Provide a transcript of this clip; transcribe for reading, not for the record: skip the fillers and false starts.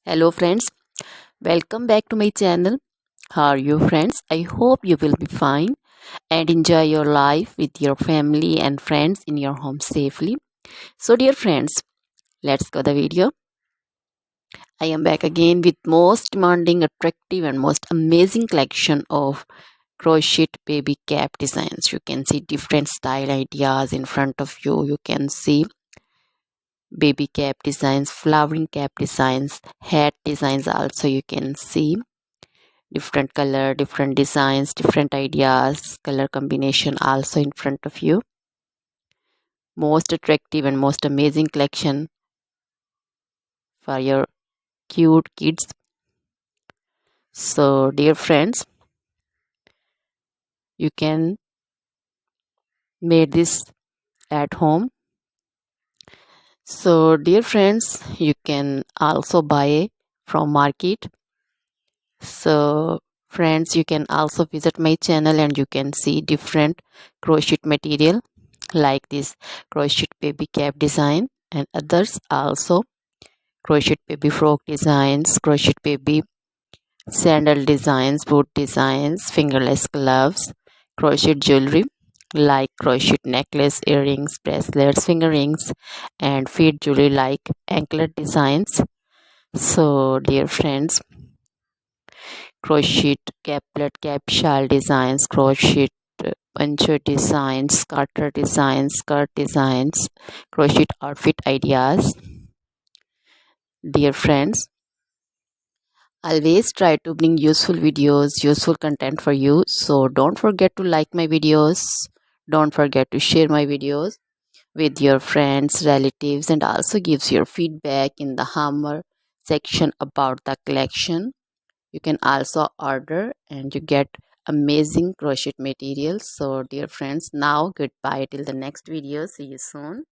Hello friends, welcome back to my channel. How are you friends? I hope you will be fine and enjoy your life with your family and friends in your home safely. So dear friends, let's go the video. I am back again with most demanding, attractive and most amazing collection of crochet baby cap designs. You can see different style ideas in front of you. You can see baby cap designs, flowering cap designs, hat designs also you can see different color, different designs, different ideas, color combination also in front of you. Most attractive and most amazing collection for your cute kids. So dear friends, you can make this at home. So dear friends, you can also buy from market. So friends, you can also visit my channel and you can see different crochet material like this crochet baby cap design and others also crochet baby frock designs, crochet baby sandal designs, boot designs, fingerless gloves, crochet jewelry like crochet necklace, earrings, bracelets, finger rings and feet jewelry like anklet designs. So dear friends, crochet caplet, cap shawl designs, crochet poncho designs, garter designs, skirt designs, crochet outfit ideas. Dear friends, always try to bring useful videos, useful content for you. So don't forget to like my videos. Don't forget to share my videos with your friends, relatives, and also gives your feedback in the hammer section about the collection. You can also order and you get amazing crochet materials. So dear friends, now goodbye till the next video. See you soon.